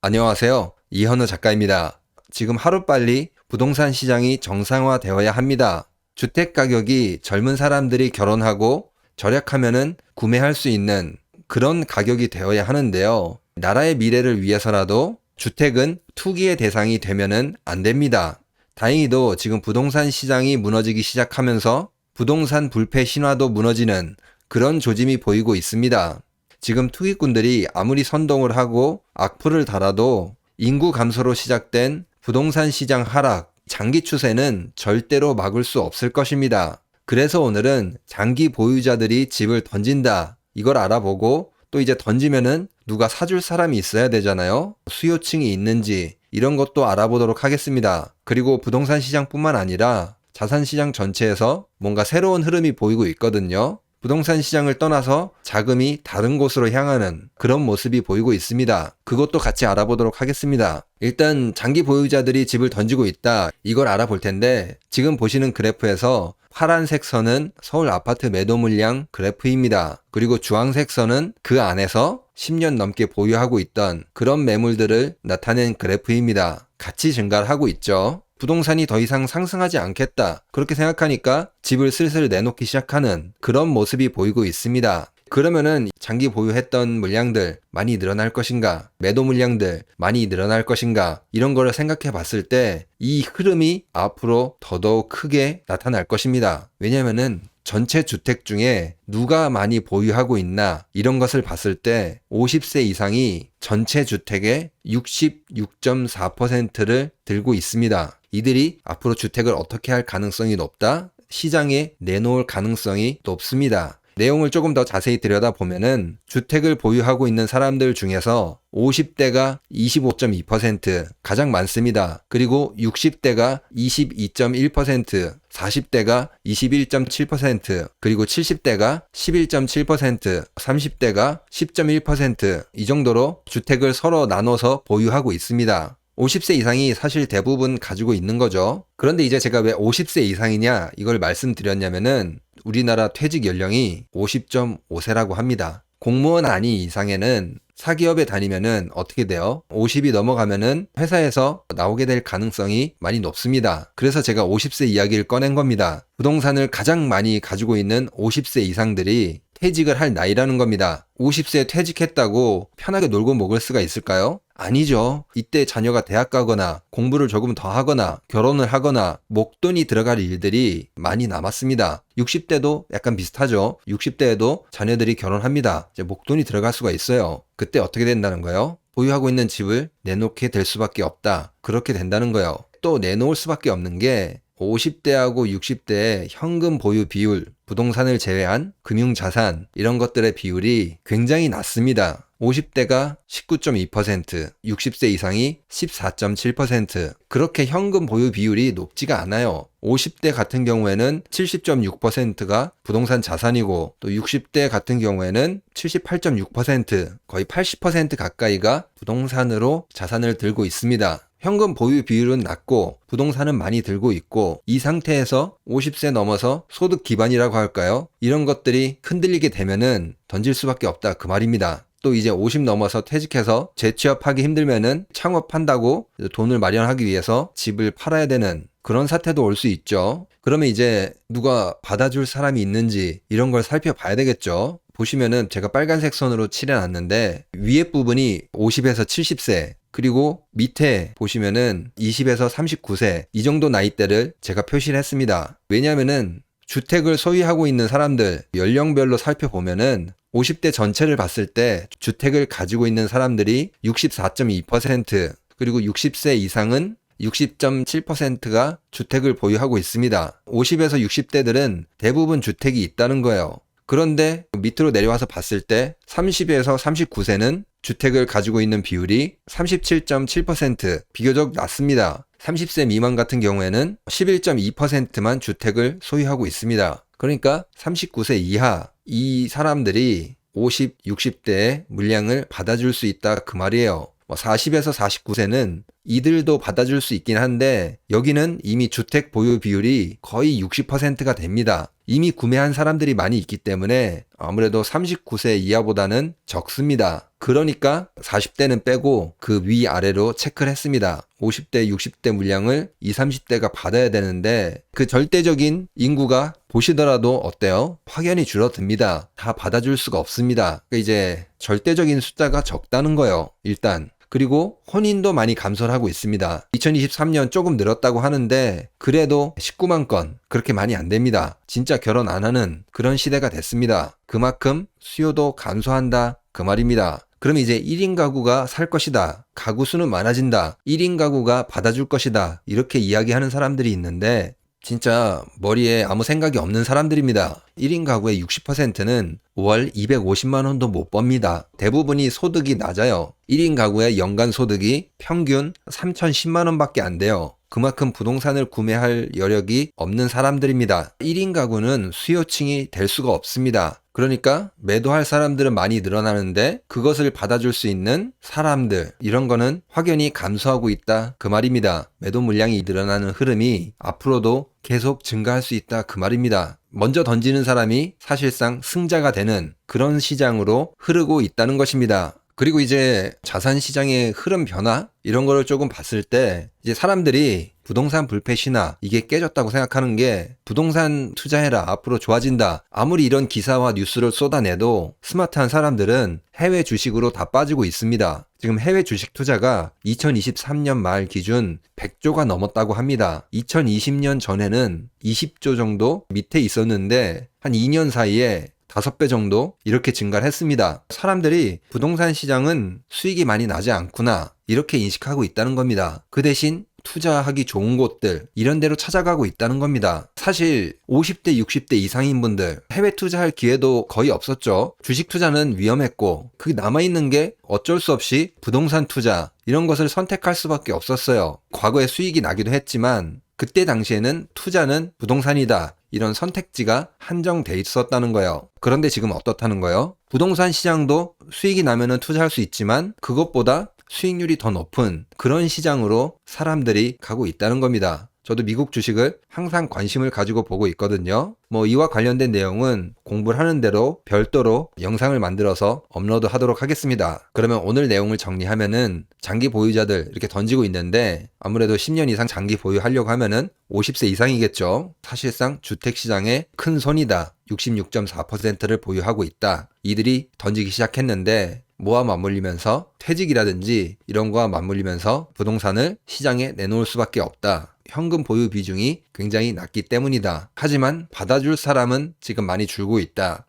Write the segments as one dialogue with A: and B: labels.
A: 안녕하세요. 이현우 작가입니다. 지금 하루빨리 부동산 시장이 정상화되어야 합니다. 주택 가격이 젊은 사람들이 결혼하고 절약하면은 구매할 수 있는 그런 가격이 되어야 하는데요. 나라의 미래를 위해서라도 주택은 투기의 대상이 되면은 안 됩니다. 다행히도 지금 부동산 시장이 무너지기 시작하면서 부동산 불패 신화도 무너지는 그런 조짐이 보이고 있습니다. 지금 투기꾼들이 아무리 선동을 하고 악플을 달아도 인구 감소로 시작된 부동산 시장 하락, 장기 추세는 절대로 막을 수 없을 것입니다. 그래서 오늘은 장기 보유자들이 집을 던진다. 이걸 알아보고 또 이제 던지면은 누가 사줄 사람이 있어야 되잖아요. 수요층이 있는지 이런 것도 알아보도록 하겠습니다. 그리고 부동산 시장뿐만 아니라 자산 시장 전체에서 뭔가 새로운 흐름이 보이고 있거든요. 부동산 시장을 떠나서 자금이 다른 곳으로 향하는 그런 모습이 보이고 있습니다. 그것도 같이 알아보도록 하겠습니다. 일단 장기 보유자들이 집을 던지고 있다. 이걸 알아볼 텐데 지금 보시는 그래프에서 파란색 선은 서울 아파트 매도 물량 그래프입니다. 그리고 주황색 선은 그 안에서 10년 넘게 보유하고 있던 그런 매물들을 나타낸 그래프입니다. 같이 증가를 하고 있죠. 부동산이 더 이상 상승하지 않겠다. 그렇게 생각하니까 집을 슬슬 내놓기 시작하는 그런 모습이 보이고 있습니다. 그러면은 장기 보유했던 물량들 많이 늘어날 것인가? 매도 물량들 많이 늘어날 것인가? 이런 거를 생각해 봤을 때 이 흐름이 앞으로 더더욱 크게 나타날 것입니다. 왜냐면은 전체 주택 중에 누가 많이 보유하고 있나 이런 것을 봤을 때 50세 이상이 전체 주택의 66.4%를 들고 있습니다. 이들이 앞으로 주택을 어떻게 할 가능성이 높다? 시장에 내놓을 가능성이 높습니다. 내용을 조금 더 자세히 들여다보면은 주택을 보유하고 있는 사람들 중에서 50대가 25.2% 가장 많습니다. 그리고 60대가 22.1%, 40대가 21.7%, 그리고 70대가 11.7%, 30대가 10.1% 이 정도로 주택을 서로 나눠서 보유하고 있습니다. 50세 이상이 사실 대부분 가지고 있는 거죠. 그런데 이제 제가 왜 50세 이상이냐 이걸 말씀드렸냐면은 우리나라 퇴직 연령이 50.5세라고 합니다. 공무원 아니 이상에는 사기업에 다니면은 어떻게 돼요? 50이 넘어가면은 회사에서 나오게 될 가능성이 많이 높습니다. 그래서 제가 50세 이야기를 꺼낸 겁니다. 부동산을 가장 많이 가지고 있는 50세 이상들이 퇴직을 할 나이라는 겁니다. 50세에 퇴직했다고 편하게 놀고 먹을 수가 있을까요? 아니죠. 이때 자녀가 대학 가거나 공부를 조금 더 하거나 결혼을 하거나 목돈이 들어갈 일들이 많이 남았습니다. 60대도 약간 비슷하죠. 60대에도 자녀들이 결혼합니다. 이제 목돈이 들어갈 수가 있어요. 그때 어떻게 된다는 거예요? 보유하고 있는 집을 내놓게 될 수밖에 없다. 그렇게 된다는 거예요. 또 내놓을 수밖에 없는 게 50대하고 60대의 현금 보유 비율, 부동산을 제외한 금융자산 이런 것들의 비율이 굉장히 낮습니다. 50대가 19.2%, 60세 이상이 14.7%. 그렇게 현금 보유 비율이 높지가 않아요. 50대 같은 경우에는 70.6%가 부동산 자산이고 또 60대 같은 경우에는 78.6%, 거의 80% 가까이가 부동산으로 자산을 들고 있습니다. 현금 보유 비율은 낮고 부동산은 많이 들고 있고 이 상태에서 50세 넘어서 소득 기반이라고 할까요? 이런 것들이 흔들리게 되면은 던질 수밖에 없다 그 말입니다. 또 이제 50 넘어서 퇴직해서 재취업하기 힘들면은 창업한다고 돈을 마련하기 위해서 집을 팔아야 되는 그런 사태도 올 수 있죠. 그러면 이제 누가 받아줄 사람이 있는지 이런 걸 살펴봐야 되겠죠. 보시면은 제가 빨간색 선으로 칠해놨는데 위에 부분이 50에서 70세 그리고 밑에 보시면은 20에서 39세 이 정도 나이대를 제가 표시를 했습니다. 왜냐면은 주택을 소유하고 있는 사람들 연령별로 살펴보면은 50대 전체를 봤을 때 주택을 가지고 있는 사람들이 64.2% 그리고 60세 이상은 60.7%가 주택을 보유하고 있습니다. 50에서 60대들은 대부분 주택이 있다는 거예요. 그런데 밑으로 내려와서 봤을 때 30에서 39세는 주택을 가지고 있는 비율이 37.7% 비교적 낮습니다. 30세 미만 같은 경우에는 11.2%만 주택을 소유하고 있습니다. 그러니까 39세 이하 이 사람들이 50, 60대의 물량을 받아줄 수 있다 그 말이에요. 40에서 49세는 이들도 받아줄 수 있긴 한데 여기는 이미 주택 보유 비율이 거의 60%가 됩니다. 이미 구매한 사람들이 많이 있기 때문에 아무래도 39세 이하보다는 적습니다. 그러니까 40대는 빼고 그 위아래로 체크를 했습니다. 50대, 60대 물량을 20, 30대가 받아야 되는데 그 절대적인 인구가 보시더라도 어때요? 확연히 줄어듭니다. 다 받아줄 수가 없습니다. 그러니까 이제 절대적인 숫자가 적다는 거예요. 일단. 그리고 혼인도 많이 감소를 하고 있습니다. 2023년 조금 늘었다고 하는데 그래도 19만 건 그렇게 많이 안 됩니다. 진짜 결혼 안 하는 그런 시대가 됐습니다. 그만큼 수요도 감소한다 그 말입니다. 그럼 이제 1인 가구가 살 것이다. 가구 수는 많아진다. 1인 가구가 받아줄 것이다. 이렇게 이야기하는 사람들이 있는데 진짜 머리에 아무 생각이 없는 사람들입니다. 1인 가구의 60%는 월 250만 원도 못 법니다. 대부분이 소득이 낮아요. 1인 가구의 연간 소득이 평균 3,010만 원밖에 안 돼요. 그만큼 부동산을 구매할 여력이 없는 사람들입니다. 1인 가구는 수요층이 될 수가 없습니다. 그러니까 매도할 사람들은 많이 늘어나는데 그것을 받아줄 수 있는 사람들 이런 거는 확연히 감소하고 있다 그 말입니다. 매도 물량이 늘어나는 흐름이 앞으로도 계속 증가할 수 있다 그 말입니다. 먼저 던지는 사람이 사실상 승자가 되는 그런 시장으로 흐르고 있다는 것입니다. 그리고 이제 자산 시장의 흐름 변화 이런 거를 조금 봤을 때 이제 사람들이 부동산 불패 신화 이게 깨졌다고 생각하는 게 부동산 투자해라 앞으로 좋아진다 아무리 이런 기사와 뉴스를 쏟아내도 스마트한 사람들은 해외 주식으로 다 빠지고 있습니다. 지금 해외 주식 투자가 2023년 말 기준 100조가 넘었다고 합니다. 2020년 전에는 20조 정도 밑에 있었는데 한 2년 사이에 5배 정도 이렇게 증가를 했습니다. 사람들이 부동산 시장은 수익이 많이 나지 않구나 이렇게 인식하고 있다는 겁니다. 그 대신 투자하기 좋은 곳들 이런 데로 찾아가고 있다는 겁니다. 사실 50대 60대 이상인 분들 해외 투자할 기회도 거의 없었죠. 주식 투자는 위험했고 그게 남아있는 게 어쩔 수 없이 부동산 투자 이런 것을 선택할 수밖에 없었어요. 과거에 수익이 나기도 했지만 그때 당시에는 투자는 부동산이다. 이런 선택지가 한정돼 있었다는 거예요. 그런데 지금 어떻다는 거예요? 부동산 시장도 수익이 나면은 투자할 수 있지만 그것보다 수익률이 더 높은 그런 시장으로 사람들이 가고 있다는 겁니다. 저도 미국 주식을 항상 관심을 가지고 보고 있거든요. 이와 관련된 내용은 공부를 하는 대로 별도로 영상을 만들어서 업로드 하도록 하겠습니다. 그러면 오늘 내용을 정리하면은 장기 보유자들 이렇게 던지고 있는데 아무래도 10년 이상 장기 보유하려고 하면은 50세 이상이겠죠. 사실상 주택시장의 큰 손이다. 66.4%를 보유하고 있다. 이들이 던지기 시작했는데 뭐와 맞물리면서 퇴직이라든지 이런 거와 맞물리면서 부동산을 시장에 내놓을 수밖에 없다. 현금 보유 비중이 굉장히 낮기 때문이다. 하지만 받아줄 사람은 지금 많이 줄고 있다.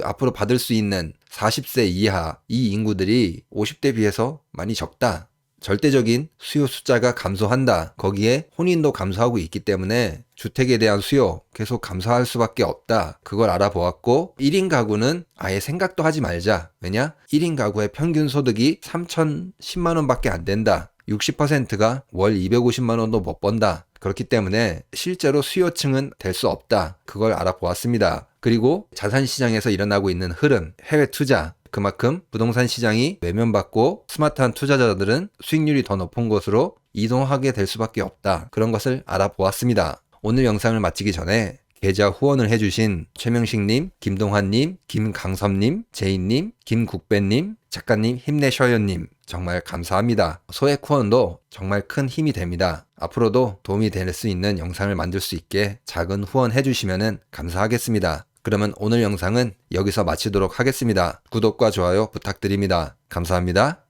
A: 앞으로 받을 수 있는 40세 이하 이 인구들이 50대 비해서 많이 적다. 절대적인 수요 숫자가 감소한다. 거기에 혼인도 감소하고 있기 때문에 주택에 대한 수요 계속 감소할 수밖에 없다. 그걸 알아보았고 1인 가구는 아예 생각도 하지 말자. 왜냐? 1인 가구의 평균 소득이 3,010만 원밖에 안 된다. 60%가 월 250만 원도 못 번다. 그렇기 때문에 실제로 수요층은 될 수 없다. 그걸 알아보았습니다. 그리고 자산시장에서 일어나고 있는 흐름, 해외 투자 그만큼 부동산 시장이 외면받고 스마트한 투자자들은 수익률이 더 높은 곳으로 이동하게 될 수밖에 없다. 그런 것을 알아보았습니다. 오늘 영상을 마치기 전에 계좌 후원을 해주신 최명식님, 김동환님, 김강섭님, 제인님, 김국배님, 작가님 힘내셔요님 정말 감사합니다. 소액 후원도 정말 큰 힘이 됩니다. 앞으로도 도움이 될 수 있는 영상을 만들 수 있게 작은 후원 해주시면 감사하겠습니다. 그러면 오늘 영상은 여기서 마치도록 하겠습니다. 구독과 좋아요 부탁드립니다. 감사합니다.